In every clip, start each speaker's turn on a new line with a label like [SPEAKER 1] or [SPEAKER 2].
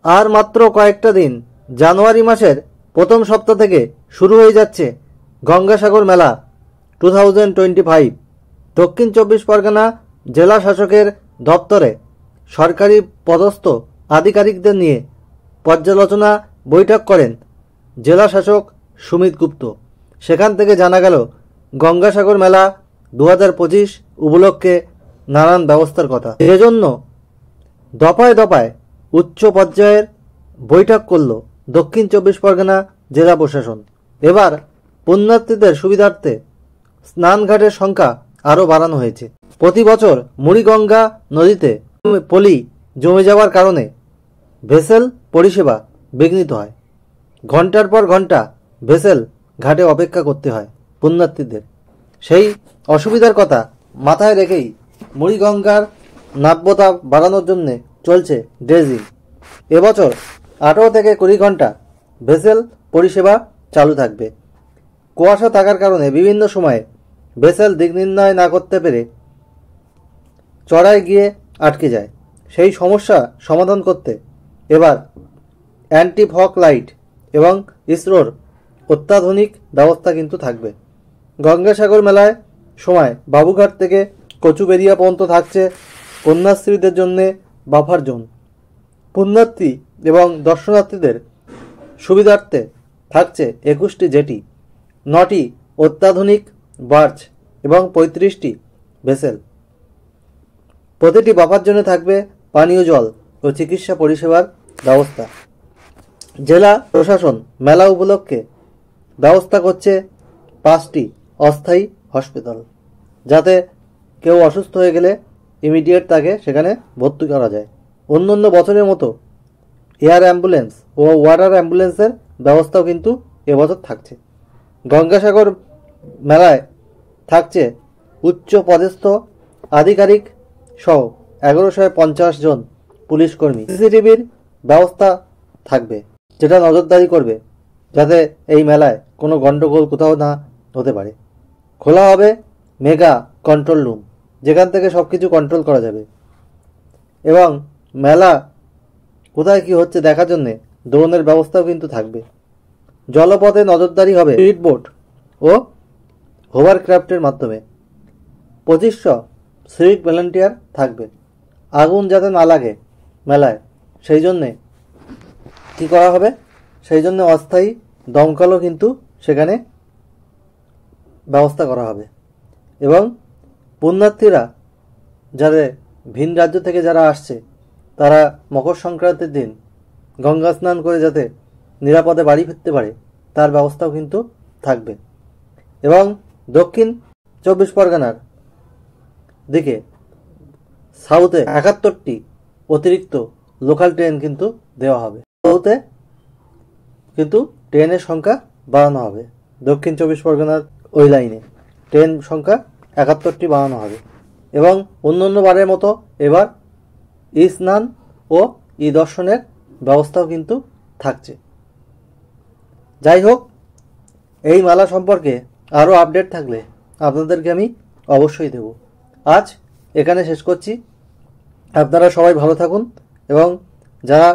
[SPEAKER 1] আর মাত্র কয়েকটা দিন, জানুয়ারি মাসের প্রথম সপ্তাহ থেকে শুরু হয়ে যাচ্ছে গঙ্গাসাগর মেলা 2025। দক্ষিণ 24 পরগনা জেলা শাসকের দপ্তরে সরকারি পদস্থ আধিকারিকদের নিয়ে পর্যালোচনা বৈঠক করেন জেলা শাসক সুমিত গুপ্ত। সেখান থেকে জানা গেল গঙ্গাসাগর মেলা 2025 উপলক্ষে নানান ব্যবস্থার কথা। এজন্য দফায় দফায় উচ্চ পর্যায়ের বৈঠক করল দক্ষিণ 24 পরগনা জেলা প্রশাসন। এবার পুণ্যার্থীদের সুবিধার্থে স্নানঘাটের সংখ্যা আরও বাড়ানো হয়েছে। প্রতি বছর মুড়িগঙ্গা নদীতে পলি জমে যাওয়ার কারণে ভেসেল পরিষেবা বিঘ্নিত হয়। ঘন্টার পর ঘন্টা ভেসেল ঘাটে অপেক্ষা করতে হয় পুণ্যার্থীদের। সেই অসুবিধার কথা মাথায় রেখেই মুড়িগঙ্গার নাব্যতা বাড়ানোর জন্য চলছে ড্রেজিং। এবছর 18 থেকে 20 ঘন্টা ভেসেল পরিষেবা চালু থাকবে। কুয়াশা থাকার কারণে বিভিন্ন সময়ে ভেসেল দিক নির্ণয় না করতে পেরে চড়ায় গিয়ে আটকে যায়। সেই সমস্যা সমাধান করতে এবার অ্যান্টি ফগ লাইট এবং ইসরোর অত্যাধুনিক ব্যবস্থা কিন্তু থাকবে। গঙ্গাসাগর মেলায় সময় বাবুঘাট থেকে কচুবেড়িয়া পর্যন্ত থাকছে কন্যাশ্রীদের জন্য বাফার জোন। পুণ্যার্থী এবং দর্শনার্থীদের সুবিধার্থে থাকছে 21টি জেটি, 9টি অত্যাধুনিক বার্জ এবং 35টি ভেসেল। প্রতিটি বাফার জন্য থাকবে পানীয় জল ও চিকিৎসা পরিষেবার ব্যবস্থা। জেলা প্রশাসন মেলা উপলক্ষে ব্যবস্থা করছে 5টি অস্থায়ী হসপিটাল, যাতে কেউ অসুস্থ হয়ে গেলে ইমিডিয়েট তাকে সেখানে ভর্তি করা যায়। অন্যান্য বছরের মতো এয়ার অ্যাম্বুলেন্স ও ওয়াটার অ্যাম্বুলেন্সের ব্যবস্থাও কিন্তু এবছর থাকছে। গঙ্গাসাগর মেলায় থাকছে উচ্চ পদস্থ আধিকারিক সহ 1150 জন পুলিশ কর্মী। সিসিটিভির ব্যবস্থা থাকবে, যেটা নজরদারি করবে যাতে এই মেলায় কোনো গণ্ডগোল কোথাও না হতে পারে। খোলা হবে মেগা কন্ট্রোল রুম, যেখান থেকে সব কিছু কন্ট্রোল করা যাবে। এবং মেলা কোথায় কি হচ্ছে দেখার জন্য ড্রোনের ব্যবস্থাও কিন্তু থাকবে। জলপথে নজরদারি হবে স্পিড বোট ও হোভারক্রাফটের মাধ্যমে। 2500 সিভিক ভলেন্টিয়ার থাকবে। আগুন যাতে না লাগে মেলায়, সেই জন্যে কী করা হবে, সেই জন্য অস্থায়ী দমকলও কিন্তু সেখানে ব্যবস্থা করা হবে। এবং পুণ্যার্থীরা যাদের ভিন রাজ্য থেকে যারা আসছে, তারা মকর সংক্রান্তির দিন গঙ্গা স্নান করে যাতে নিরাপদে বাড়ি ফিরতে পারে, তার ব্যবস্থাও কিন্তু থাকবে। এবং দক্ষিণ 24 পরগনার দিকে সাউথে 71টি অতিরিক্ত লোকাল ট্রেন কিন্তু দেওয়া হবে। সাউথে কিন্তু ট্রেনের সংখ্যা বাড়ানো হবে। দক্ষিণ 24 পরগনার ওই লাইনে ট্রেন সংখ্যা 71টি বাড়ানো হবে। এবং অন্যান্য বারের মতো এবার ই স্নান ও ই দর্শনের ব্যবস্থাও কিন্তু থাকছে। যাই হোক, এই মেলা সম্পর্কে আরও আপডেট থাকলে আপনাদেরকে আমি অবশ্যই দেব। আজ এখানে শেষ করছি। আপনারা সবাই ভালো থাকুন এবং যারা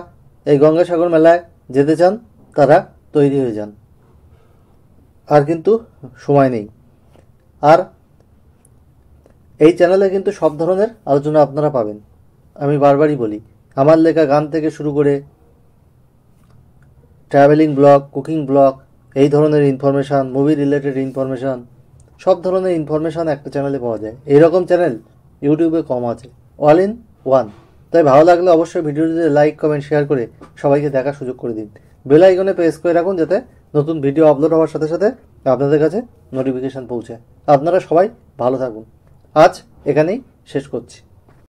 [SPEAKER 1] এই গঙ্গাসাগর মেলায় যেতে চান তারা তৈরি হয়ে যান। আর কিন্তু সময় নেই। আর এই চ্যানেলে কিন্তু সব ধরনের আলোচনা আপনারা পাবেন। আমি বারবারই বলি, আমার লেখা গান থেকে শুরু করে ট্রাভেলিং ব্লগ, কুকিং ব্লগ, এই ধরনের ইনফরমেশান, মুভি রিলেটেড ইনফরমেশান, সব ধরনের ইনফরমেশান একটা চ্যানেলে পাওয়া যায়। এইরকম চ্যানেল ইউটিউবে কম আছে, অল ইন ওয়ান। তাই ভালো লাগলে অবশ্যই ভিডিওটিতে লাইক, কমেন্ট, শেয়ার করে সবাইকে দেখার সুযোগ করে দিন। বেল আইকনে প্রেস করে রাখুন যাতে নতুন ভিডিও আপলোড হওয়ার সাথে সাথে আপনাদের কাছে নোটিফিকেশান পৌঁছায়। আপনারা সবাই ভালো থাকুন। আজ এখানেই শেষ করছি।